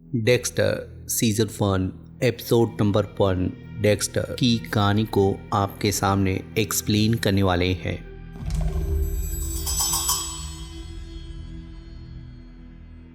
Dexter season 1 episode number 1 Dexter की कहानी को आपके सामने एक्सप्लेन करने वाले हैं।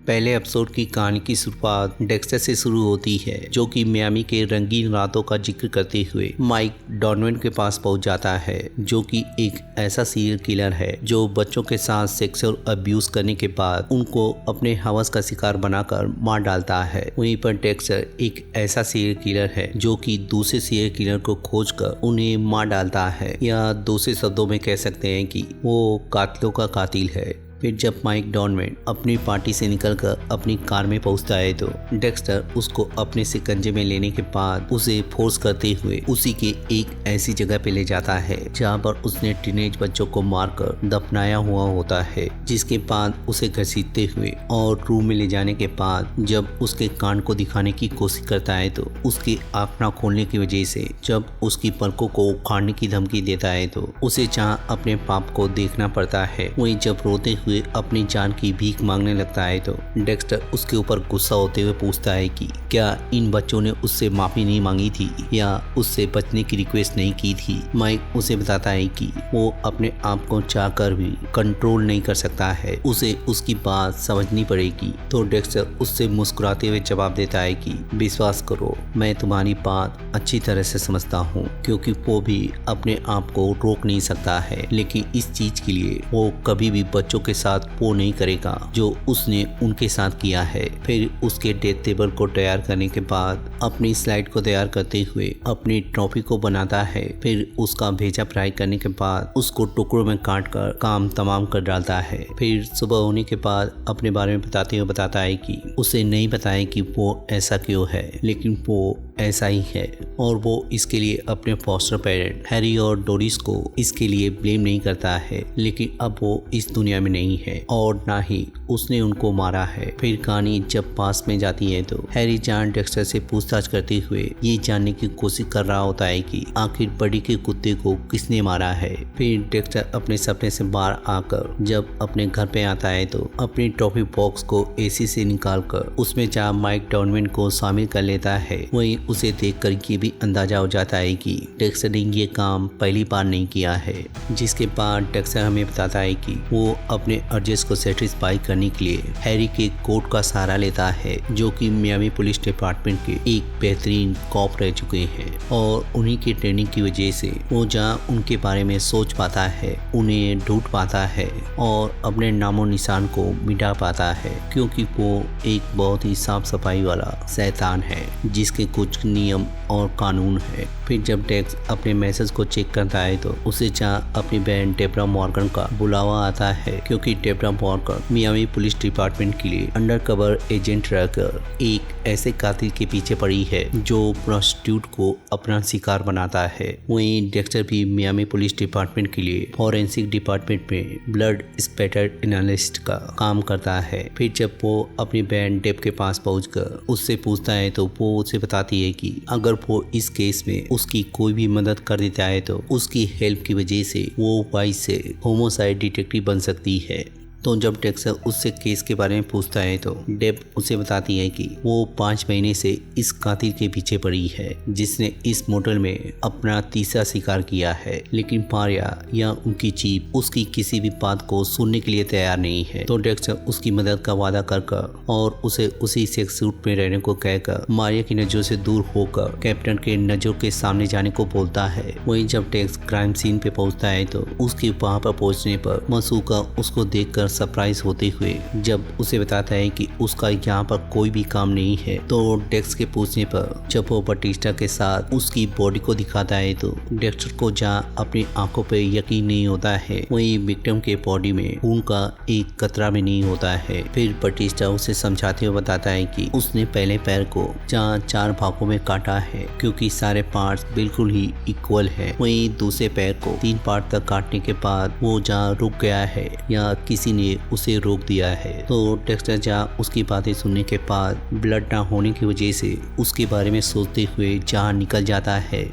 पहले एपिसोड की कहानी की शुरुआत डेक्स्टर से शुरू होती है, जो कि मियामी के रंगीन रातों का जिक्र करते हुए माइक डॉनोवन के पास पहुंच जाता है, जो कि एक ऐसा सीरियल किलर है जो बच्चों के साथ सेक्सुअल अब्यूज करने के बाद उनको अपने हवस का शिकार बनाकर मार डालता है। वहीं पर डेक्स्टर एक ऐसा सीरियल किलर है जो कि दूसरे सीरियल किलर को खोजकर उन्हें मार डालता है, या दूसरे शब्दों में कह सकते हैं कि वो कातिलों का कातिल है। फिर जब माइक डॉनोवन अपनी पार्टी से निकलकर अपनी कार में पहुंचता है तो डेक्स्टर उसको अपने शिकंजे में लेने के बाद उसे फोर्स करते हुए उसी के एक ऐसी जगह पे ले जाता है जहां पर उसने टीनेज बच्चों को मारकर दफनाया हुआ होता है। जिसके बाद उसे घसीटते हुए और रूम में ले जाने के बाद जब उसके कान को दिखाने की कोशिश करता है तो उसकी आँख ना खोलने की वजह से जब उसकी पलकों को उखाड़ने की धमकी देता है तो उसे जहाँ अपने पाप को देखना पड़ता है, वहीं जब रोते हुए अपनी जान की भीख मांगने लगता है तो डेक्स्टर उसके ऊपर गुस्सा होते हुए पूछता है कि क्या इन बच्चों ने उससे माफी नहीं मांगी थी या उससे बचने की रिक्वेस्ट नहीं की थी। माइक उसे बताता है कि वो अपने आप को चाहकर भी कंट्रोल नहीं कर सकता है, उसे उसकी बात समझनी पड़ेगी। तो डेक्स्टर उससे मुस्कुराते हुए जवाब देता है कि विश्वास करो, मैं तुम्हारी बात अच्छी तरह से समझता हूँ, क्योंकि वो भी अपने आप को रोक नहीं सकता है, लेकिन इस चीज के लिए वो कभी भी बच्चों के साथ वो नहीं करेगा जो उसने उनके साथ किया है। फिर उसके डेथ टेबल को तैयार करने के बाद अपनी स्लाइड को तैयार करते हुए अपनी ट्रॉफी को बनाता है। फिर उसका भेजा फ्राई करने के बाद उसको टुकड़ों में काट कर काम तमाम कर डालता है। फिर सुबह होने के बाद अपने बारे में बताते हुए बताता है कि उसे नहीं बताया कि वो ऐसा क्यों है, लेकिन वो ऐसा ही है और वो इसके लिए अपने फॉस्टर पेरेंट हैरी और डोरिस को इसके लिए ब्लेम नहीं करता है। लेकिन अब वो इस दुनिया में नहीं है और ना ही उसने उनको मारा है। फिर कहानी जब पास में जाती है तो हैरी जान डेक्स्टर से पूछताछ करते हुए ये जानने की कोशिश कर रहा होता है कि आखिर बड़ी के कुत्ते को किसने मारा है। फिर डेक्स्टर अपने सपने से बाहर आकर जब अपने घर पे आता है तो अपनी ट्रॉफी बॉक्स को एसी से निकालकर उसमें जहाँ माइक डॉनोवन को शामिल कर लेता है, वहीं उसे देखकर ये भी अंदाजा हो जाता है कि डेक्स्टर ने ये काम पहली बार नहीं किया है। जिसके बाद डेक्स्टर हमें बताता है कि वो अपने अर्जेस को सेटिस्फाई करने के लिए हैरी के कोट का सहारा लेता है, जो कि मियामी पुलिस डिपार्टमेंट के एक बेहतरीन कॉप रह चुके हैं और उन्हीं की ट्रेनिंग की वजह से वो जहाँ उनके बारे में सोच पाता है, उन्हें ढूंढ पाता है और अपने नामो निशान को मिटा पाता है, क्योंकि वो एक बहुत ही साफ सफाई वाला शैतान है जिसके कुछ नियम और कानून है। फिर जब डेक्स अपने मैसेज को चेक करता है तो उसे जहाँ अपनी बहन डेब्रा मॉर्गन का बुलावा आता है, क्योंकि Debra Morgan Miami police department के लिए अंडरकवर एजेंट रहकर एक ऐसे कातिल के पीछे पड़ी है जो प्रोस्टिट्यूट को अपना शिकार बनाता है। वहीं डेक्स्टर भी मियामी पुलिस डिपार्टमेंट के लिए फॉरेंसिक डिपार्टमेंट में ब्लड स्पैटर एनालिस्ट का काम करता है। फिर जब वो अपनी बहन डेब के पास पहुंचकर उससे पूछता है तो वो उसे बताती है कि अगर वो इस केस में उसकी कोई भी मदद कर देता है तो उसकी हेल्प की वजह से वो वाइस से होमोसाइड डिटेक्टिव बन सकती है। तो जब डेक्स्टर उससे केस के बारे में पूछता है तो डेब उसे बताती है कि वो 5 महीने से इस कातिल के पीछे पड़ी है जिसने इस मोटल में अपना तीसरा शिकार किया है, लेकिन मारिया या उनकी चीफ उसकी किसी भी बात को सुनने के लिए तैयार नहीं है। तो डेक्स्टर उसकी मदद का वादा कर और उसे उसी सेक्स सूट में रहने को कहकर मारिया की नजरों से दूर होकर कैप्टन के नजरों के सामने जाने को बोलता है। वहीं जब डेक्स क्राइम सीन पे पहुंचता है तो उसके वहां पर पहुंचने पर मसूका उसको देखकर सरप्राइज होते हुए जब उसे बताता है कि उसका यहाँ पर कोई भी काम नहीं है, तो डेक्स के पूछने पर जब वो बटिस्टा के साथ उसकी बॉडी को दिखाता है तो डेक्स्टर को जहाँ अपनी आंखों पे यकीन नहीं होता है, वहीं विक्टिम के बॉडी में खून का एक कतरा भी नहीं होता है। फिर बटिस्टा उसे समझाते हुए बताता है कि उसने पहले पैर को जहाँ 4 भागों में काटा है, क्योंकि सारे पार्ट्स बिल्कुल ही इक्वल है। वहीं दूसरे पैर को 3 पार्ट तक काटने के बाद वो जहाँ रुक गया है या किसी ने उसे रोक दिया है। तो डेक्स्टर जहाँ उसकी बातें सुनने के बाद ब्लड ना होने की वजह से उसके बारे में सोचते हुए जहाँ निकल जाता है।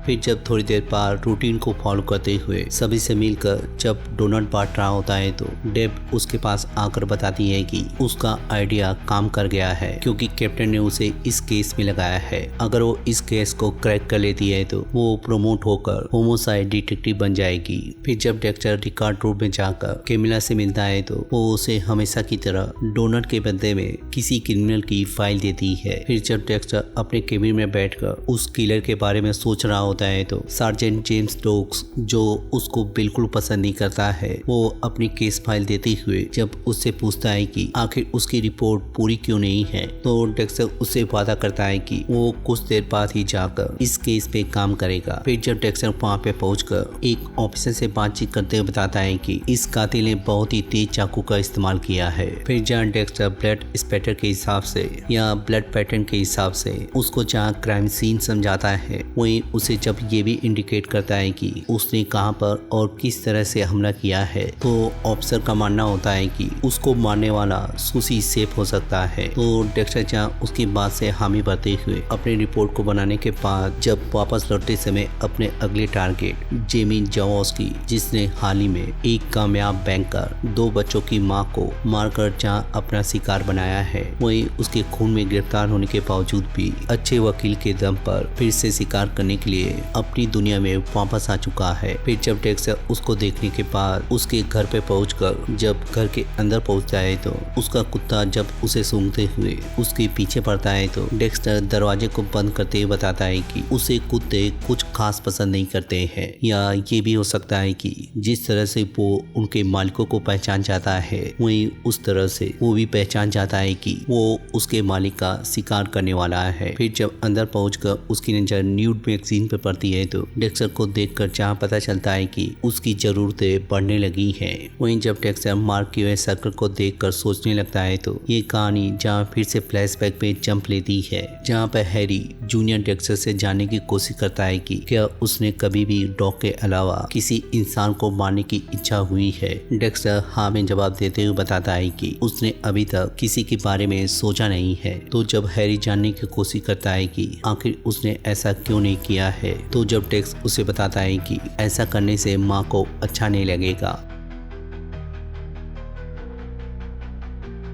फिर जब थोड़ी देर बाद रूटीन को फॉलो करते हुए सभी से मिलकर जब डोनट बांट रहा होता है तो डेब उसके पास आकर बताती है कि उसका आइडिया काम कर गया है, क्योंकि कैप्टन ने उसे इस केस में लगाया है। अगर वो इस केस को क्रैक कर लेती है तो वो प्रमोट होकर होमोसाइड डिटेक्टिव बन जाएगी। फिर जब डेक्स्टर रिकॉर्ड रूम में जाकर कैमिला से मिलता है तो वो उसे हमेशा की तरह डोनट के बदले में किसी क्रिमिनल की फाइल देती है। फिर जब डेक्स्टर अपने केबिन में बैठकर उस किलर के बारे में सोच रहा होता है तो सार्जेंट जेम्स स्टोक्स, जो उसको बिल्कुल पसंद नहीं करता है, वो अपनी केस फाइल देते हुए जब उससे पूछता है कि आखिर उसकी रिपोर्ट पूरी क्यों नहीं है, तो डेक्स्टर उससे वादा करता है कि वो कुछ देर बाद ही जाकर इस केस पे काम करेगा। फिर जब डेक्स्टर वहाँ पे पहुंचकर एक ऑफिसर से बातचीत करते हुए बताता है कि इस कातिल ने बहुत ही तेज चाकू का इस्तेमाल किया है। फिर जहाँ डेक्स्टर ब्लड स्पैटर के हिसाब से या ब्लड पैटर्न के हिसाब से उसको जहाँ क्राइम सीन समझाता है, वहीं उसे जब ये भी इंडिकेट करता है कि उसने कहाँ पर और किस तरह से हमला किया है, तो ऑफिसर का मानना होता है कि उसको मारने वाला सुसी सेफ हो सकता है। तो डेक्स्टर जहाँ उसकी बात से हामी भरते हुए अपनी रिपोर्ट को बनाने के बाद जब वापस लौटते समय अपने अगले टारगेट जेमी जावोस्की, जिसने हाल ही में एक कामयाब बैंकर 2 बच्चों की मां को मारकर जहाँ अपना शिकार बनाया है, वहीं उसके खून में गिरफ्तार होने के बावजूद भी अच्छे वकील के दम पर फिर से शिकार करने के लिए अपनी दुनिया में वापस आ चुका है। फिर जब डेक्स्टर उसको देखने के बाद उसके घर पे पहुंचकर जब घर के अंदर पहुंचता है तो उसका कुत्ता जब उसे सूंघते हुए उसके पीछे पड़ता है तो डेक्स्टर दरवाजे को बंद करते हुए बताता है कि उसे कुत्ते कुछ खास पसंद नहीं करते हैं, या ये भी हो सकता है कि जिस तरह से वो उनके मालिकों को पहचान जाता है, वहीं उस तरह से वो भी पहचान जाता है कि वो उसके मालिक का शिकार करने वाला है। फिर जब अंदर पहुंचकर उसकी नजर न्यूड मैगजीन पर पड़ती है तो डेक्स्टर को देखकर जहाँ पता चलता है कि उसकी जरूरतें बढ़ने लगी हैं। वहीं जब डेक्स्टर मार्क किए हुए सर्कल को देखकर सोचने लगता है तो ये कहानी जहाँ फिर से फ्लैशबैक पे जंप लेती है, जहाँ पर हैरी जूनियर डेक्स्टर से जानने की कोशिश करता है कि क्या उसने कभी भी डॉग के अलावा किसी इंसान को मारने की इच्छा हुई है। डेक्स्टर हाँ में जवाब देते हुए बताता है कि उसने अभी तक किसी के बारे में सोचा नहीं है। तो जब हैरी जानने की कोशिश करता है कि आखिर उसने ऐसा क्यों नहीं किया है, तो जब डेक्स उसे बताता है कि ऐसा करने से माँ को अच्छा नहीं लगेगा।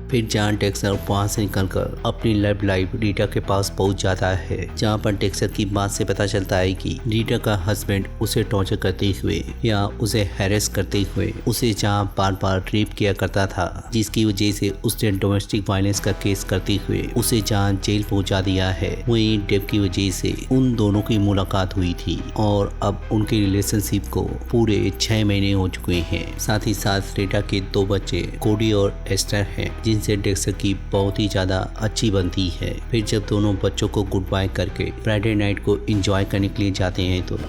फिर जहाँ डेक्स्टर वहाँ से निकलकर अपनी लव लाइफ रीटा के पास पहुँच जाता है, जहाँ पर डेक्स्टर की बात से पता चलता है कि रीटा का हस्बैंड उसे टॉर्चर करते हुए या उसे हैरेस करते हुए उसे जहाँ बार बार रेप किया करता था, जिसकी वजह से उसने डोमेस्टिक वायलेंस का केस करते हुए उसे जहाँ जेल पहुँचा दिया है, वहीं डेव की वजह से उन दोनों की मुलाकात हुई थी और अब उनके रिलेशनशिप को पूरे 6 महीने हो चुके हैं। साथ ही साथ रीटा के 2 बच्चे कोडी और एस्टर हैं, से डेक्स्टर की बहुत ही ज्यादा अच्छी बनती है। फिर जब दोनों बच्चों को गुड बाय करके फ्राइडे नाइट को एंजॉय करने के लिए जाते हैं तो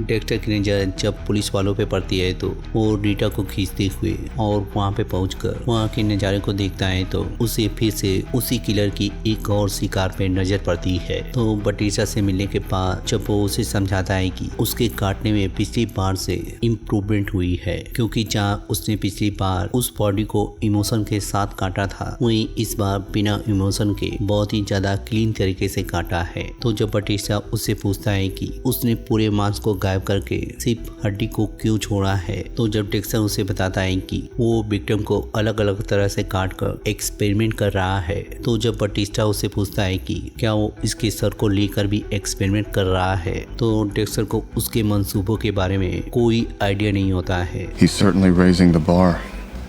डेक्स्टर की नजर जब पुलिस वालों पे पड़ती है तो वो रीटा को खींचते हुए और वहाँ पे पहुंचकर वहाँ के नज़ारे को देखता है तो उसे फिर से उसी किलर की एक और शिकार पे नजर पड़ती है। तो बटीसा से मिलने के बाद जब वो उसे समझाता है कि उसके काटने में पिछली बार से इम्प्रूवमेंट हुई है, क्योंकि जहाँ उसने पिछली बार उस बॉडी को इमोशन के साथ काटा था, वहीं इस बार बिना इमोशन के बहुत ही ज्यादा क्लीन तरीके से काटा है। तो जब बटीसा उससे पूछता है कि उसने पूरे मांस को गायब करके सिर्फ हड्डी को क्यों छोड़ा है, तो जब डेक्स्टर उसे बताता है कि वो विक्टिम को अलग अलग तरह से काट कर एक्सपेरिमेंट कर रहा है, तो जब बटिस्टा उसे पूछता है कि क्या वो इसके सर को लेकर भी एक्सपेरिमेंट कर रहा है, तो डेक्स्टर को उसके मंसूबों के बारे में कोई आइडिया नहीं होता है। He's certainly raising the bar.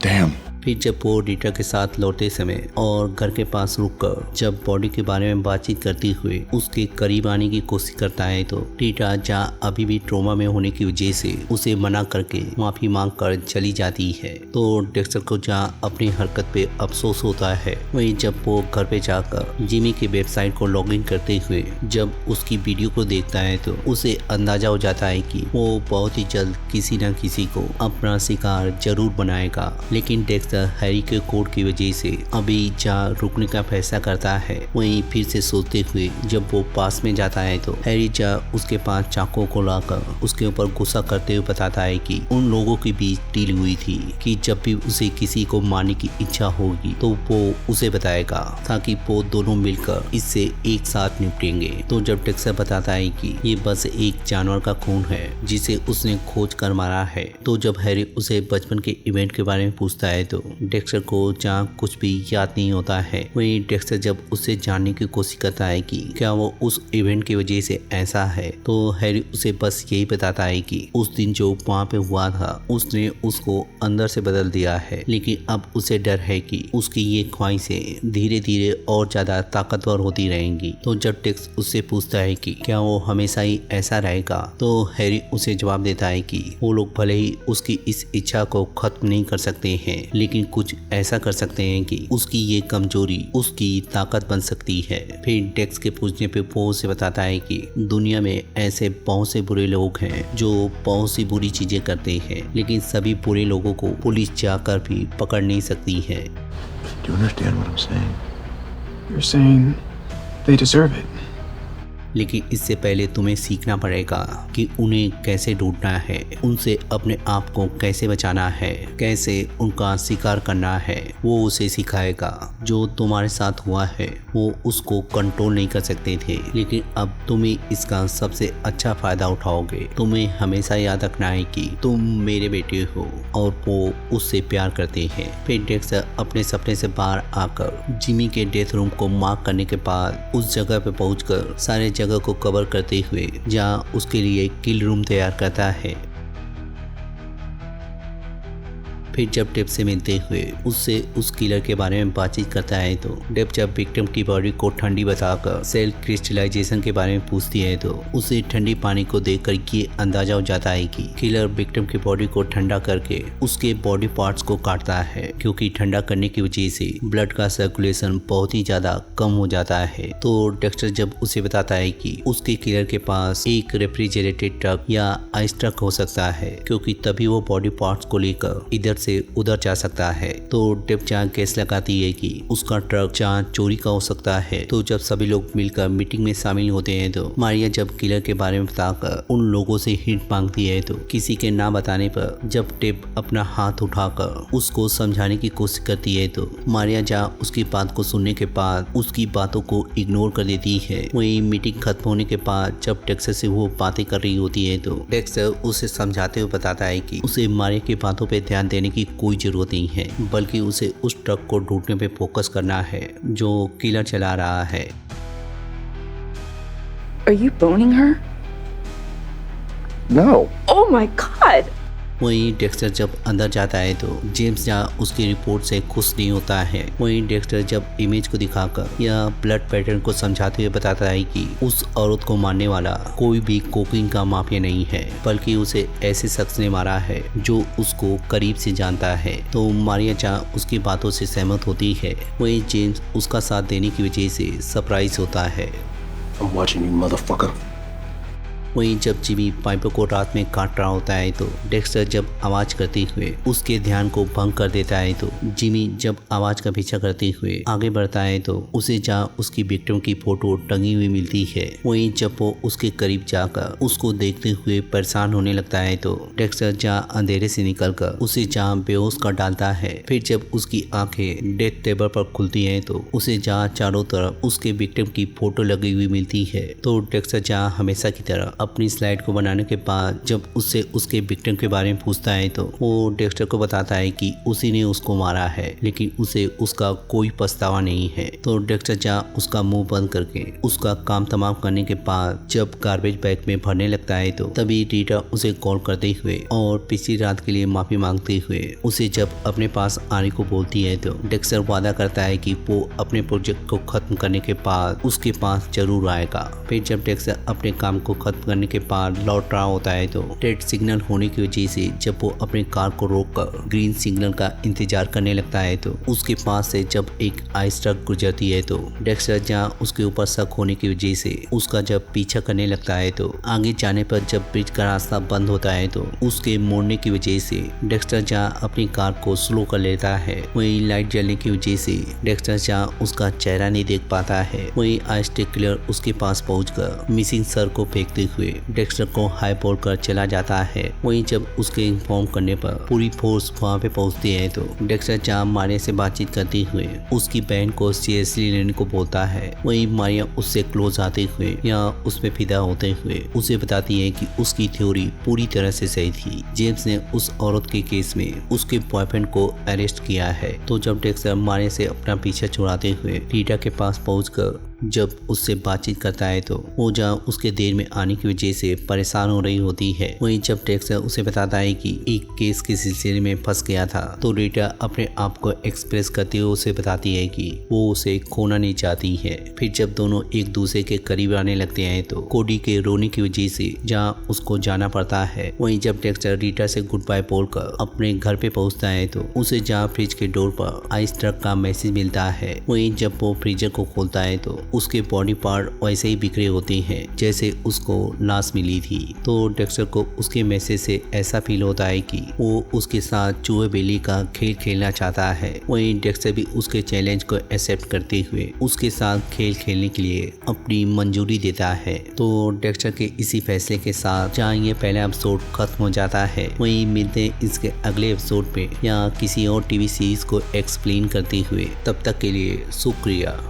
Damn. फिर जब वो रीटा के साथ लौटते समय और घर के पास रुककर जब बॉडी के बारे में बातचीत करते हुए उसके करीब आने की कोशिश करता है, तो रीटा जहाँ अभी भी ट्रोमा में होने की वजह से उसे मना करके माफी मांग कर चली जाती है। तो डेक्स्टर को जहाँ अपनी हरकत पे अफसोस होता है, वहीं जब वो घर पे जाकर जिमी की वेबसाइट को लॉग इन करते हुए जब उसकी वीडियो को देखता है तो उसे अंदाजा हो जाता है कि वो बहुत ही जल्द किसी न किसी को अपना शिकार जरूर बनाएगा। लेकिन डेक्स्टर डेक्स्टर हैरी के कोड की वजह से अभी जहाँ रुकने का फैसला करता है। वहीं फिर से सोचते हुए जब वो पास में जाता है तो हैरी जहाँ उसके पास चाकू को लाकर उसके ऊपर गुस्सा करते हुए बताता है कि उन लोगों के बीच डील हुई थी कि जब भी उसे किसी को मारने की इच्छा होगी तो वो उसे बताएगा ताकि वो दोनों मिलकर इससे एक साथ निपटेंगे। तो जब डेक्स्टर बताता है कि ये बस एक जानवर का खून है जिसे उसने खोज कर मारा है, तो जब हैरी उसे बचपन के इवेंट के बारे में पूछता है तो डेक्स्टर को जहाँ कुछ भी याद नहीं होता है। वहीं डेक्स्टर जब उससे जानने की कोशिश करता है कि क्या वो उस इवेंट की वजह से ऐसा है, तो हैरी उसे बस यही बताता है कि उस दिन जो वहाँ पे हुआ था उसने उसको अंदर से बदल दिया है, लेकिन अब उसे डर है कि उसकी ये ख्वाहिशें धीरे धीरे और ज्यादा ताकतवर होती रहेंगी। तो जब टेक्स उससे पूछता है कि क्या वो हमेशा ही ऐसा रहेगा, तो हैरी उसे जवाब देता है कि वो लोग भले ही उसकी इस इच्छा को खत्म नहीं कर सकते हैं, लेकिन कुछ ऐसा कर सकते हैं कि उसकी ये कमजोरी उसकी ताकत बन सकती है। फिर टेक्स के पूछने पे वो उसे बताता है कि दुनिया में ऐसे बहुत से बुरे लोग हैं जो बहुत सी बुरी चीजें करते हैं, लेकिन सभी बुरे लोगों को पुलिस जाकर भी पकड़ नहीं सकती है। Do you understand what I'm saying? You're saying they deserve it. लेकिन इससे पहले तुम्हें सीखना पड़ेगा कि उन्हें कैसे ढूंढना है, उनसे अपने आप को कैसे बचाना है, कैसे उनका शिकार करना है। वो उसे सिखाएगा। जो तुम्हारे साथ हुआ है वो उसको कंट्रोल नहीं कर सकते थे, लेकिन अब तुम्हें इसका सबसे अच्छा फायदा उठाओगे। तुम्हें हमेशा याद रखना है कि तुम मेरे बेटे हो और वो उससे प्यार करते हैं। फिर डेक्स्टर अपने सपने से बाहर आकर जिमी के डेथ रूम को मार्क करने के बाद उस जगह पे पहुंचकर सारे जगह को कवर करते हुए जहां उसके लिए किल रूम तैयार करता है। फिर जब डेप से मिलते हुए उससे उस किलर के बारे में बातचीत करता है तो डेप जब विक्टिम की बॉडी को ठंडी बताकर सेल क्रिस्टलाइजेशन के बारे में पूछती है तो उसे ठंडी पानी को देखकर ये अंदाजा हो जाता है कि किलर विक्टिम की बॉडी को ठंडा करके उसके बॉडी पार्ट्स को काटता है, क्योंकि ठंडा करने की वजह से ब्लड का सर्कुलेशन बहुत ही ज्यादा कम हो जाता है। तो डेक्स्टर जब उसे बताता है कि उसके किलर के पास एक रेफ्रिजरेटेड ट्रक या आइस ट्रक हो सकता है, क्योंकि तभी वो बॉडी पार्ट्स को लेकर इधर से उधर जा सकता है। तो डेप जहाँ केस लगाती है कि उसका ट्रक जहाँ चोरी का हो सकता है। तो जब सभी लोग मिलकर मीटिंग में शामिल होते हैं तो मारिया जब किलर के बारे में बताकर उन लोगों से हिंट मांगती है तो किसी के ना बताने पर जब डेप अपना हाथ उठाकर उसको समझाने की कोशिश करती है तो मारिया जहाँ उसकी बात को सुनने के बाद उसकी बातों को इग्नोर कर देती है। वही मीटिंग खत्म होने के बाद जब डेक्स्टर से वो बातें कर रही होती है तो डेक्स्टर उसे समझाते हुए बताता है कि उसे मारिया की बातों पे ध्यान देने की कोई जरूरत नहीं है, बल्कि उसे उस ट्रक को ढूंढने पे फोकस करना है जो किलर चला रहा है। Are you boning her? No. Oh my god! वहीं डेक्स्टर जब अंदर जाता है तो जेम्स जहाँ उसकी रिपोर्ट से खुश नहीं होता है। वहीं डेक्स्टर जब इमेज को दिखाकर या ब्लड पैटर्न को समझाते हुए बताता है कि उस औरत को मारने वाला कोई भी कोकीन का माफिया नहीं है, बल्कि उसे ऐसे शख्स ने मारा है जो उसको करीब से जानता है। तो मारिया जहाँ उसकी बातों से सहमत होती है, वहीं जेम्स उसका साथ देने की वजह से सरप्राइज होता है। I'm watching you, motherfucker. वहीं जब जिमी पाइपों को रात में काट रहा होता है तो डेक्स्टर जब आवाज करते हुए उसके ध्यान को भंग कर देता है तो जिमी जब आवाज का पीछा करते हुए आगे बढ़ता है तो उसे जहाँ उसकी विक्टिम की फोटो टंगी हुई मिलती है। वहीं जब वो उसके करीब जाकर उसको देखते हुए परेशान होने लगता है तो डेक्स्टर जहाँ अंधेरे से निकलकर उसे जहाँ बेहोश कर डालता है। फिर जब उसकी आंखें डेथ टेबल पर खुलती हैं तो उसे जहाँ चारों तरफ उसके विक्टिम की फोटो लगी हुई मिलती है। तो डेक्स्टर जहाँ हमेशा की तरह अपनी स्लाइड को बनाने के बाद जब उससे उसके विक्टिम के बारे में पूछता है तो वो डेक्स्टर को बताता है कि उसी ने उसको मारा है, लेकिन उसे उसका कोई पछतावा नहीं है। तो डेक्स्टर जहाँ उसका मुंह बंद करके उसका काम तमाम करने के बाद जब गार्बेज बैग में भरने लगता है तो तभी रीटा उसे कॉल करते हुए और पिछली रात के लिए माफी मांगते हुए उसे जब अपने पास आने को बोलती है तो डेक्स्टर वादा करता है कि वो अपने प्रोजेक्ट को खत्म करने के बाद उसके पास जरूर आएगा। फिर जब डेक्स्टर अपने काम को खत्म करने के बाद लौट रहा होता है तो रेड सिग्नल होने की वजह से जब वो अपने कार को रोककर ग्रीन सिग्नल का इंतजार करने लगता है तो उसके पास से जब एक आइस ट्रक गुजरती है तो डेक्स्टर जहाँ उसके ऊपर शक होने की वजह से उसका जब पीछा करने लगता है तो आगे जाने पर जब ब्रिज का रास्ता बंद होता है तो उसके मोड़ने की वजह से डेक्स्टर जहाँ अपनी कार को स्लो कर लेता है, वही लाइट जलने की वजह से डेक्स्टर जहाँ उसका चेहरा नहीं देख पाता है, वही आइस ट्रक क्लियर उसके पास पहुंचकर मिसिंग सर को फेंकते हुए डेक्स्टर को हाई बोलकर चला जाता है। वहीं जब उसके इन्फॉर्म करने पर पूरी फोर्स वहां पे पहुंचती है तो डेक्स्टर जहाँ मारिया से बातचीत करते हुए उसकी बहन को सीरियसली लेने को बोलता है। वहीं मारिया उससे क्लोज आते हुए या उस पे फिदा होते हुए उसे बताती है कि उसकी थ्योरी पूरी तरह से सही थी। जेम्स ने उस औरत के केस में उसके बॉयफ्रेंड को अरेस्ट किया है। तो जब डेक्स्टर मारिया से अपना पीछा छुड़ाते हुए रीटा के पास पहुंचकर जब उससे बातचीत करता है तो वो जहाँ उसके देर में आने की वजह से परेशान हो रही होती है। वहीं जब डेक्स्टर उसे बताता है कि एक केस के सिलसिले में फंस गया था तो रीटा अपने आप को एक्सप्रेस करते हुए उसे बताती है कि वो उसे खोना नहीं चाहती है। फिर जब दोनों एक दूसरे के करीब आने लगते हैं तो कोडी के रोने की वजह से जहाँ उसको जाना पड़ता है। वहीं जब डेक्स्टर रीटा से गुड बाय बोलकर अपने घर पे पहुंचता है तो उसे जहाँ फ्रिज के डोर पर आइस ट्रक का मैसेज मिलता है। वहीं जब वो फ्रीजर को खोलता है तो उसके बॉडी पार्ट वैसे ही बिखरे होते हैं जैसे उसको लाश मिली थी। तो डेक्स्टर को उसके मैसेज से ऐसा फील होता है कि वो उसके साथ चूहे बिल्ली का खेल खेलना चाहता है। वहीं डेक्स्टर भी उसके चैलेंज को एक्सेप्ट करते हुए उसके साथ खेल खेलने के लिए अपनी मंजूरी देता है। तो डेक्स्टर के इसी फैसले के साथ जहाँ ये पहला एपिसोड खत्म हो जाता है, वहीं मिलते हैं इसके अगले एपिसोड में या किसी और टीवी सीरीज को एक्सप्लेन करते हुए। तब तक के लिए शुक्रिया।